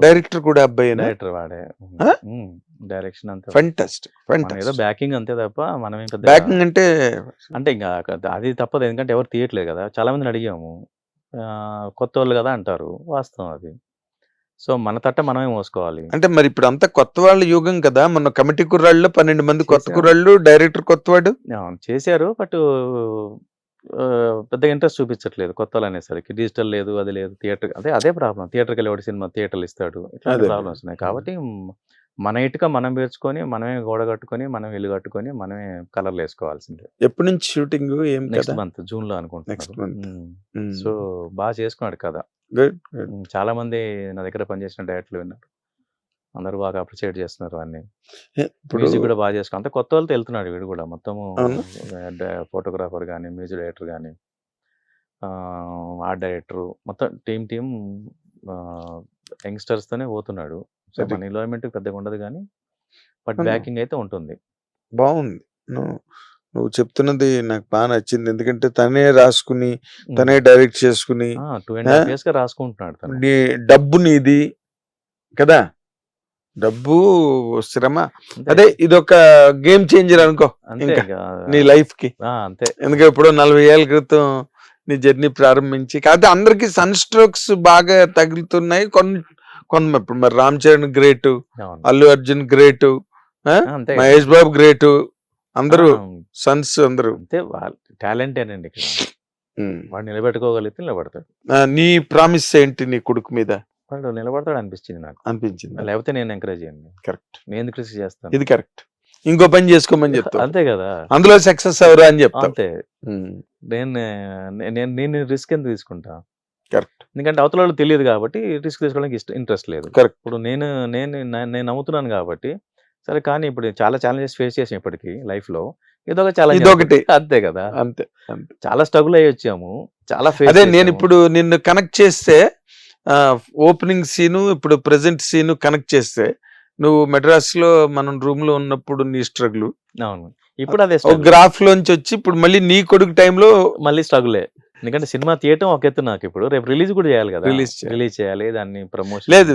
Director కూడా అబ్బాయేనా? Director వాడే. ఆ? డైరెక్షన్ అంతే. ఫెంటాస్టిక్ మనం ఏదో ఫెంటాస్టిక్. బ్యాకింగ్ అంతే తప్ప మనమేం పెద్ద బ్యాకింగ్ అంటే అంటే ఇంకా అది తప్పదు. ఎందుకంటే ఎవరు తీయట్లేదు కదా! చాలా మందిని అడిగాము. కొత్తోళ్ళు కదా అంటారు. వాస్తవం అది. సో, మన తట్ట మనమే మోసుకోవాలి. అంటే మరి ఇప్పుడు అంతా కొత్త వాళ్ళ యుగం కదా, మన కమిటీ కుర్రాళ్ళు 12 మంది కొత్త చేశారు. కుర్రాళ్ళు, డైరెక్టర్ కొత్తవాడు. చేశారు. బట్ పెద్దగా ఇంట్రెస్ట్ చూపించట్లేదు కొత్తోళ్ళనేసరికి. డిజిటల్ లేదు, అది లేదు. థియేటర్ అదే ప్రాబ్లమ్. థియేటర్‌కెళ్ళి ఎవడు సినిమా థియేటర్‌లో ఇస్తాడు. ఇట్లాంటి అదే. ప్రాబ్లమ్స్ ఉన్నాయి. కాబట్టి మన ఇటుక మనం పేర్చుకొని, మనమే గోడ కట్టుకొని, మనమే ఇల్లు కట్టుకొని, మనమే కలర్‌లేసుకోవాల్సిందే. ఎప్పటి నుంచి షూటింగ్ ఏం నెక్స్ట్ కదా? మంత్ జూన్‌లో నెక్స్ట్ అనుకుంటున్నారు. మంత్. సో, బాగా చేసుకున్నాడు కథ. Good good. చాలా మంది నా దగ్గర పనిచేసిన డైరెక్టర్లు విన్నారు. అందరూ బాగా అప్రిషియేట్ చేస్తున్నారు అన్నీ. ఇప్పుడు మ్యూజిక్ కూడా బాగా చేసుకున్నాం. అంతే కొత్త వాళ్ళతో వెళ్తున్నాడు వీడు కూడా. మొత్తము అవునా? ఫోటోగ్రాఫర్ కానీ, మ్యూజిక్ డైరెక్టర్ కానీ, ఆర్ట్ డైరెక్టర్ మొత్తం టీమ్ యంగ్స్టర్స్తోనే పోతున్నాడు. సో, అది. మన ఇన్వాల్వ్‌మెంట్ పెద్దగా ఉండదు కానీ, బట్ అవును. బ్యాకింగ్ అయితే ఉంటుంది. బాగుంది. నువ్వు నువ్వు చెప్తున్నది నాకు బాగా నచ్చింది. ఎందుకంటే తనే రాసుకుని, తనే డైరెక్ట్ చేసుకుని, 2.5 ఇయర్స్‌గా రాసుకుంటున్నాడు తను. నీ డబ్బు నీది కదా, డబ్బు శ్రమ. అంతే. అదే ఇదొక గేమ్ చేంజర్ అనుకో అంతే ఇంకా ఇక. నీ లైఫ్ కి. అంతే. ఎందుకంటే ఎప్పుడో 40 ఏళ్ల క్రితం నీ జర్నీ ప్రారంభించి, కాకపోతే అందరికి సన్ స్ట్రోక్స్ బాగా తగులుతున్నాయి. కొన్ని ఇప్పుడు మరి రామ్ చరణ్ గ్రేట్, అవును. అల్లు అర్జున్ గ్రేట్, అంతే. మహేష్ బాబు గ్రేట్, అందరూ ఆ, సన్స్ అందరూ. అంతే వాళ్ళ టాలెంటేనండి ఇక్కడ. వాడు నిలబెట్టుకోగలిగితే నిలబడతాడు. నీ ప్రామిస్ ఏంటి నీ కొడుకు మీద వాడు నిలబడతాడు అనిపించింది నాకు. అనిపించింది? లేకపోతే నేను ఎంకరేజ్ చేయను. కరెక్ట్, నేను ఎందుకు కృషి చేస్తాను? ఇది కరెక్ట్. ఇంకో పని చేసుకోమని చెప్తా, అంతే కదా. అందులో సక్సెస్ అవరా అని చెప్తా. అంతే. నేను రిస్క్ ఎందుకు తీసుకుంటా? కరెక్ట్. ఎందుకంటే అవతల వాళ్ళు తెలియదు కాబట్టి రిస్క్ తీసుకోవడానికి ఇంట్రెస్ట్ లేదు. కరెక్ట్. ఇప్పుడు నేను నేను నేను నమ్ముతున్నాను కాబట్టి సరే. కానీ ఇప్పుడు చాలా ఛాలెంజెస్ ఫేస్ చేసాం ఇప్పటికి లైఫ్లో. ఇదొక ఛాలెంజ్. ఇదొకటి. అంతే కదా. అంతే అంతే. చాలా స్ట్రగుల్ అయ్యి వచ్చాము. చాలా అదే నేను ఇప్పుడు నిన్ను కనెక్ట్ చేస్తే, ఓపెనింగ్ సీను ఇప్పుడు ప్రెసెంట్ సీను కనెక్ట్ చేస్తే, నువ్వు మెడ్రాస్ లో మనం రూమ్ లో ఉన్నప్పుడు నీ స్ట్రగుల్, అవును, ఇప్పుడు అదే ఒక గ్రాఫ్ లోంచి వచ్చి ఇప్పుడు మళ్ళీ నీ కొడుకు టైంలో మళ్ళీ స్ట్రగులే. ఎందుకంటే సినిమా తీయటం ఒక ఎత్తు నాకు. ఇప్పుడు రేపు రిలీజ్ కూడా చేయాలి కదా. రిలీజ్ చేయాలి, దాన్ని ప్రమోషన్ లేదు.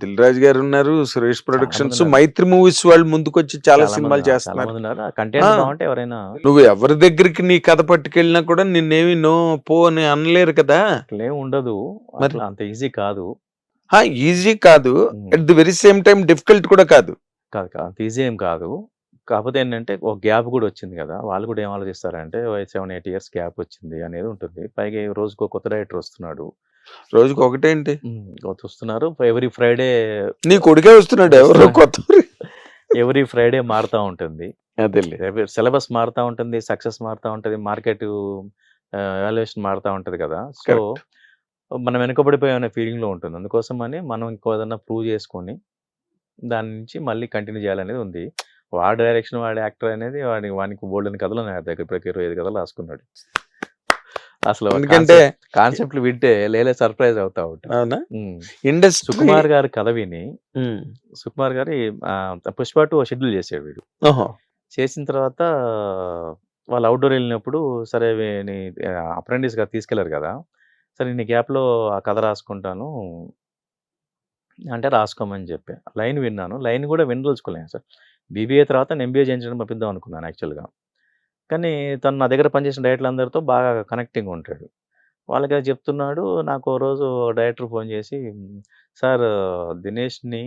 దిల్ రాజు గారు ఉన్నారు, సురేష్ ప్రొడక్షన్స్, మైత్రి మూవీస్ వాళ్ళు ముందుకొచ్చి చాలా సినిమాలు చేస్తున్నారు. కంటెంట్ బాగుంటే ఎవరైనా. నువ్వు ఎవరి దగ్గరికి నీ కథ పట్టుకెళ్ళినా కూడా నిన్నేమి నో పో అని అనలేరు కదా. అట్లేం ఉండదు, అంత ఈజీ కాదు. ఈజీ కాదు, at the very same time difficult కూడా కాదు. అంత ఈజీ ఏం కాదు. కాకపోతే ఏంటంటే ఒక గ్యాప్ కూడా వచ్చింది కదా. వాళ్ళు కూడా ఏం ఆలోచిస్తారంటే 7-8 ఇయర్స్ గ్యాప్ వచ్చింది అనేది ఉంటుంది. పైగా రోజుకు కొత్త డైరెక్టర్ వస్తున్నాడు. రోజుకు ఒకటేంటి వస్తున్నారు. ఎవ్రీ ఫ్రైడే నీ కొడుకే వస్తున్నాడు, ఎవరో కొత్త. ఎవ్రీ ఫ్రైడే మారుతూ ఉంటుంది. అదే సిలబస్ మారుతూ ఉంటుంది, సక్సెస్ మారుతూ ఉంటుంది, మార్కెట్ వాల్యుయేషన్ మారుతూ ఉంటుంది కదా. సో మనం వెనుకబడిపోయే ఫీలింగ్లో ఉంటుంది. అందుకోసం అని మనం ఇంకో ఏదన్నా ప్రూవ్ చేసుకొని దాని నుంచి మళ్ళీ కంటిన్యూ చేయాలనేది ఉంది. వాడి డైరెక్షన్, వాడి యాక్టర్ అనేది వానికి బోల్డెన్ కథలు నా దగ్గర ఇప్పటికి 25 కథలు రాసుకున్నాడు. అసలు ఎందుకంటే కాన్సెప్ట్లు వింటే లేలే సర్ప్రైజ్ అవుతా ఉంటాను. ఇండస్ట్రీ సుకుమార్ గారి కథ విని, సుకుమార్ గారి పుష్ప 2 షెడ్యూల్ చేసాడు వీడు. చేసిన తర్వాత వాళ్ళు అవుట్డోర్ వెళ్ళినప్పుడు సరే అప్రెంటిస్ గా తీసుకెళ్లారు కదా. సరే నీ గ్యాప్లో ఆ కథ రాసుకుంటాను అంటే రాసుకోమని చెప్పి లైన్ విన్నాను. లైన్ కూడా వినదలుచుకోలేను సార్. బీబీఏ తర్వాత నేను ఎంబీఏ చేయించడం పంపిద్దాం అనుకున్నాను యాక్చువల్గా. కానీ తను నా దగ్గర పనిచేసిన డైరెక్టర్లు అందరితో బాగా కనెక్టింగ్ ఉంటాడు. వాళ్ళకి అది చెప్తున్నాడు. నాకు ఓ రోజు డైరెక్టర్ ఫోన్ చేసి, సార్ దినేష్ని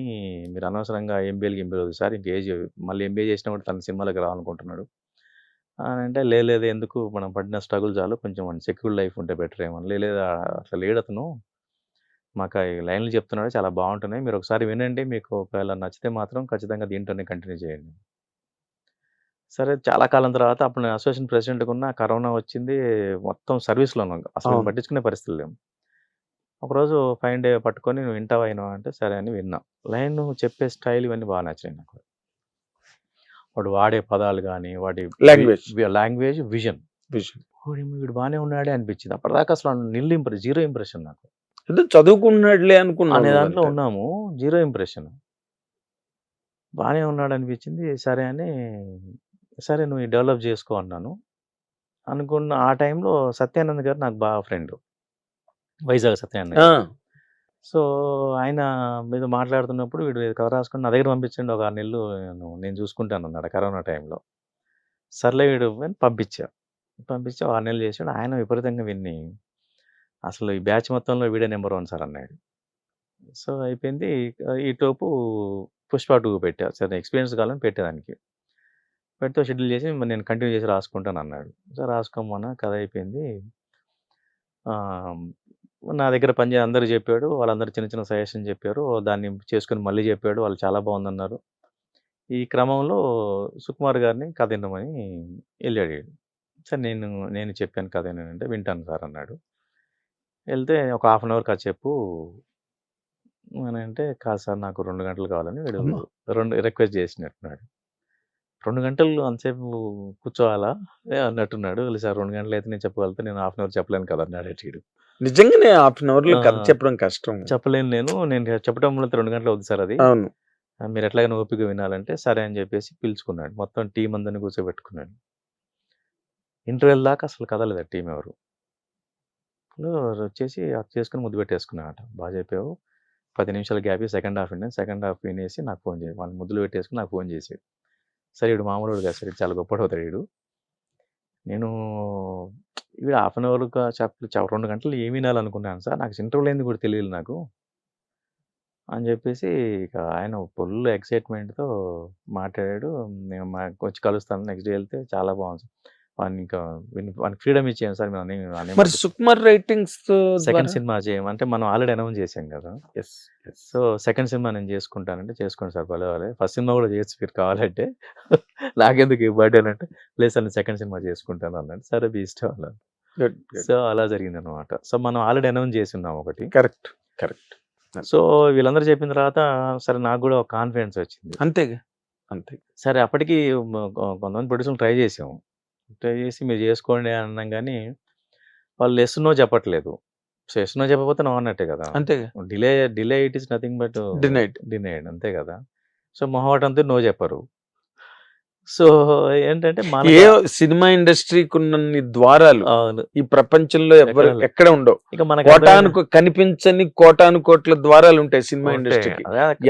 మీరు అనవసరంగా ఎంబీఏ వద్దు సార్, ఇంక ఏజ్ మళ్ళీ ఎంబీఏ చేసినా కూడా తన సినిమాలకు రావాలనుకుంటున్నాడు అని అంటే, లేదు ఎందుకు, మనం పడిన స్ట్రగుల్ చాలు, కొంచెం సెక్యూర్ లైఫ్ ఉంటే బెటర్ ఏమని. లేదు అట్లా లేడు అతను, మాకు ఈ లైన్లు చెప్తున్నాడు చాలా బాగుంటున్నాయి, మీరు ఒకసారి వినండి, మీకు ఒకవేళ నచ్చితే మాత్రం ఖచ్చితంగా దీంట్లోనే కంటిన్యూ చేయండి. సరే చాలా కాలం తర్వాత అప్పుడు నేను అసోసియేషన్ ప్రెసిడెంట్గా ఉన్న, కరోనా వచ్చింది, మొత్తం సర్వీస్లో ఉన్నాం, అసలు పట్టించుకునే పరిస్థితులు లేవు. ఒకరోజు ఫైన్ డే పట్టుకొని నువ్వు వింటావా అంటే సరే అని విన్నా. లైన్ చెప్పే స్టైల్ ఇవన్నీ బాగా నచ్చినాయి నాకు. వాడు వాడే పదాలు కానీ, వాడి లాంగ్వేజ్ విజన్ వీడు బాగానే ఉన్నాడే అనిపించింది. అప్పటిదాకా అసలు జీరో ఇంప్రెషన్ నాకు. చదువుకున్నాడులే అనుకున్నా అనే దాంట్లో ఉన్నాము, జీరో ఇంప్రెషన్. బాగానే ఉన్నాడు అనిపించింది. సరే అని, సరే నువ్వు డెవలప్ చేసుకో అన్నాను. అనుకున్న ఆ టైంలో సత్యానంద్ గారు నాకు బాగా ఫ్రెండ్, వైజాగ్ సత్యానంద్ గారు. సో ఆయన మీద మాట్లాడుతున్నప్పుడు వీడు కథ రాసుకొని నా దగ్గర పంపించండి, ఒక 6 నెలలు నేను చూసుకుంటాను అన్నాడు కరోనా టైంలో. సర్లే వీడు అని పంపించి ఒక 6 నెలలు చేశాడు. ఆయన విపరీతంగా విన్ని అసలు ఈ బ్యాచ్ మొత్తంలో వీడే నెంబర్ 1 సార్ అన్నాడు. సో అయిపోయింది. ఈలోపు పుష్ప 2 పెట్టా. సరే ఎక్స్పీరియన్స్ కావాలని పెట్టేదానికి. పెడితే షెడ్యూల్ చేసి మరి నేను కంటిన్యూ చేసి రాసుకుంటాను అన్నాడు. సో రాసుకోమన్నా కథ అయిపోయింది. నా దగ్గర అందరూ చెప్పాడు. వాళ్ళందరూ చిన్న చిన్న సజెషన్ చెప్పారు. దాన్ని చేసుకొని మళ్ళీ చెప్పాడు. వాళ్ళు చాలా బాగుందన్నారు. ఈ క్రమంలో సుకుమార్ గారిని కథ వినమని వెళ్ళాడు. సార్ నేను చెప్పాను కథ ఏంటంటే వింటాను సార్ అన్నాడు. వెళ్తే ఒక 1/2 అవర్ కథ చెప్పు అని అంటే, కాదు సార్ నాకు 2 గంటలు కావాలని వీడు 2 రిక్వెస్ట్ చేసినట్టున్నాడు. 2 గంటలు అంతసేపు కూర్చోవాలా అన్నట్టున్నాడు. సార్ 2 గంటలు అయితే నేను చెప్పగలుగుతా, నేను 1/2 అవర్ చెప్పలేను కదా అన్నాడు వీడు. నిజంగానే 1/2 అవర్లో కథ చెప్పడం కష్టం. చెప్పలేను నేను చెప్పడం వల్ల 2 గంటలు అవుతుంది సార్ అది. అవును. మీరు ఎట్లాగైనా ఓపిక వినాలంటే సరే అని చెప్పేసి పిలుచుకున్నాడు. మొత్తం టీం అందరిని కూర్చోబెట్టుకున్నాడు. ఇంటర్వెల్ దాకా అసలు కదలేదు టీం ఎవరు. వచ్చేసి అది చేసుకుని ముద్దు పెట్టేసుకున్నాడట. బాగా చెప్పావు, 10 నిమిషాల గ్యాప్ సెకండ్ హాఫ్ విన్నాను. సెకండ్ హాఫ్ వినేసి నాకు ఫోన్ చేయాలి, వాళ్ళు ముద్దులు పెట్టేసుకుని నాకు ఫోన్ చేసాడు. సరే వీడు మామూలు కాదు సార్, చాలా గొప్పడవుతాడు వీడు. నేను వీడు 1/2 అవర్గా 2 గంటలు ఏమి వినాలనుకున్నాను సార్, నాకు ఇంటర్వ్యూలు ఏంది కూడా తెలియదు నాకు అని చెప్పేసి ఇక ఆయన ఫుల్ ఎక్సైట్మెంట్తో మాట్లాడాడు. నేను వచ్చి కలుస్తాను నెక్స్ట్ డే వెళ్తే చాలా బాగుంది. వానికి ఫ్రీడమ్ ఇచ్చాను సార్. మరి సుకుమార్ రైటింగ్స్ సెకండ్ సినిమా చేయమంటే మనం ఆల్రెడీ అనౌన్స్ చేసాం కదా. సో సెకండ్ సినిమా నేను చేసుకుంటానంటే చేసుకోండి సార్, భలే ఫస్ట్ సినిమా కూడా చేయొచ్చు మీరు కావాలంటే, నాకెందుకు బర్త్డే అంటే లేదు సార్ నేను సెకండ్ సినిమా చేసుకుంటాను అన్నాడు. సరే మీ ఇష్టం అలా. సో అలా జరిగింది అనమాట. సో మనం ఆల్రెడీ అనౌన్స్ చేసి ఉన్నాం ఒకటి. కరెక్ట్. సో వీళ్ళందరూ చెప్పిన తర్వాత సరే నాకు కూడా ఒక కాన్ఫిడెన్స్ వచ్చింది. అంతే. సరే అప్పటికి కొంతమంది ప్రొడ్యూసర్లు ట్రై చేసాము. ట్రై చేసి మీరు చేసుకోండి అన్నాం కానీ వాళ్ళు ఎస్ నో చెప్పట్లేదు. సో ఎస్ నో చెప్పకపోతే నో అన్నట్టే కదా. అంతే. Delay it is nothing but denied అంతే కదా. సో మొహమాటంతో నో చెప్పరు. సో ఏంటంటే ఏ సినిమా ఇండస్ట్రీకి ఉన్న ద్వారాలు ఈ ప్రపంచంలో ఎక్కడ ఉండవు. ఇక మన కనిపించని కోటాను కోట్ల ద్వారాలు ఉంటాయి సినిమా ఇండస్ట్రీకి.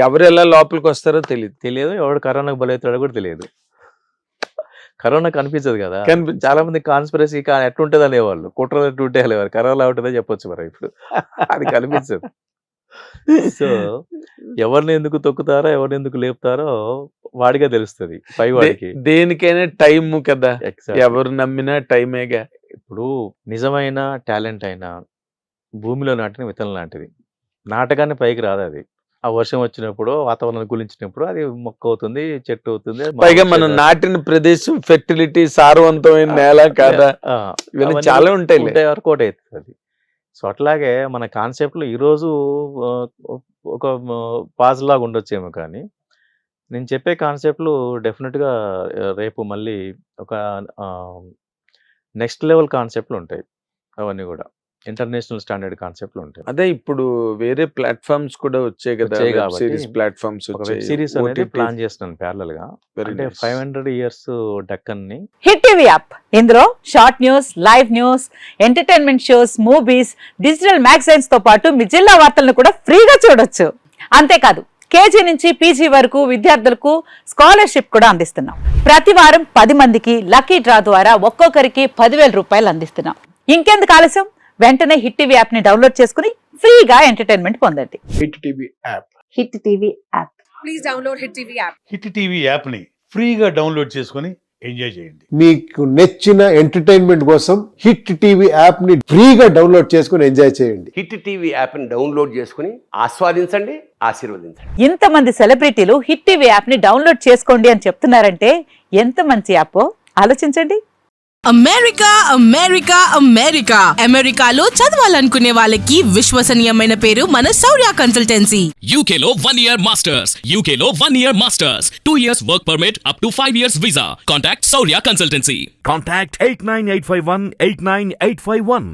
ఎవరు ఎలా లోపలికి వస్తారో తెలియదు. ఎవడు కరోనాకు బలవుతాడో కూడా తెలియదు. కరోనా కనిపించదు కదా. చాలా మంది కాన్స్పిరసీ ఎట్లుంటది అనేవాళ్ళు, కుట్రలు ఎట్లుంటే అనేవారు. కరోనా ఉంటుందో చెప్పొచ్చు మరి, ఇప్పుడు అది కనిపించదు. సో ఎవరిని ఎందుకు తొక్కుతారో ఎవరిని ఎందుకు లేపుతారో వాడిగా తెలుస్తుంది పైవాడికి. దేనికైనా టైం కదా, ఎవరు నమ్మినా టైమేగా. ఇప్పుడు నిజమైన టాలెంట్ అయినా భూమిలో నాటిన విత్తనం లాంటిది. నాటకాన్ని పైకి రాదు అది. ఆ వర్షం వచ్చినప్పుడు వాతావరణం గురించినప్పుడు అది మొక్క అవుతుంది, చెట్టు అవుతుంది. పైగా మనం నాటిన ప్రదేశం ఫెర్టిలిటీ, సారవంతమైన నేల కాదా, చాలా ఉంటాయి వర్కౌట్ అవుతుంది అది. సో అట్లాగే మన కాన్సెప్ట్లు ఈరోజు ఒక పాజ్ లాగా ఉండొచ్చేమో, కానీ నేను చెప్పే కాన్సెప్ట్లు డెఫినెట్గా రేపు మళ్ళీ ఒక నెక్స్ట్ లెవెల్ కాన్సెప్ట్లు ఉంటాయి. అవన్నీ కూడా ఇంటర్నేషనల్ స్టాండర్డ్ కాన్సెప్ట్లు ఉంటాయి. అదే ఇప్పుడు వేరే ప్లాట్ఫామ్స్ కూడా వచ్చాయి కదా, సిరీస్ ప్లాట్ఫామ్స్ సిరీస్ అనేది ప్లాన్ చేస్తున్నాను ప్యారలల్ గా. అంటే 500 years డక్కన్ ని హిట్ టీవీ యాప్. ఇందులో short news, live news, entertainment shows, movies, digital magazines తో పాటు మీ జిల్లా వార్తలను కూడా ఫ్రీగా చూడొచ్చు. అంతేకాదు కేజీ నుంచి పీజీ వరకు విద్యార్థులకు స్కాలర్షిప్ కూడా అందిస్తున్నాం. ప్రతి వారం 10 మందికి లక్కీ డ్రా ద్వారా ఒక్కొక్కరికి 10,000 రూపాయలు అందిస్తున్నాం. ఇంకెందుకు ఆలస్యం, వెంటనే హిట్ టీవీ యాప్ ని డౌన్లోడ్ చేసుకుని ఫ్రీగా ఎంటర్టైన్మెంట్ పొందండి. Hit TV app. Hit TV app. Please download hit TV app. Hit TV app ని ఫ్రీగా డౌన్లోడ్ చేసుకొని ఎంజాయ్ చేయండి. మీకు నచ్చిన ఎంటర్టైన్మెంట్ కోసం హిట్ టీవీ యాప్ ని ఫ్రీగా డౌన్లోడ్ చేసుకొని ఎంజాయ్ చేయండి. హిట్ టీవీ యాప్ ని డౌన్లోడ్ చేసుకుని ఆస్వాదించండి, ఆశీర్వదించండి. ఇంతమంది సెలబ్రిటీలు హిట్ టీవీ యాప్ ని డౌన్లోడ్ చేసుకోండి అని చెప్తున్నారంటే ఎంత మంచి యాప్ ఆలోచించండి. అమెరికా అమెరికాలో చదవాలనుకునే వాళ్ళకి విశ్వసనీయమైన పేరు మన శౌర్య కన్సల్టెన్సీ. UK లో 1 year masters, UK లో 1 year masters, 2 years work permit up to 5 years visa. Contact Saurya Consultancy. Contact 89851 89851.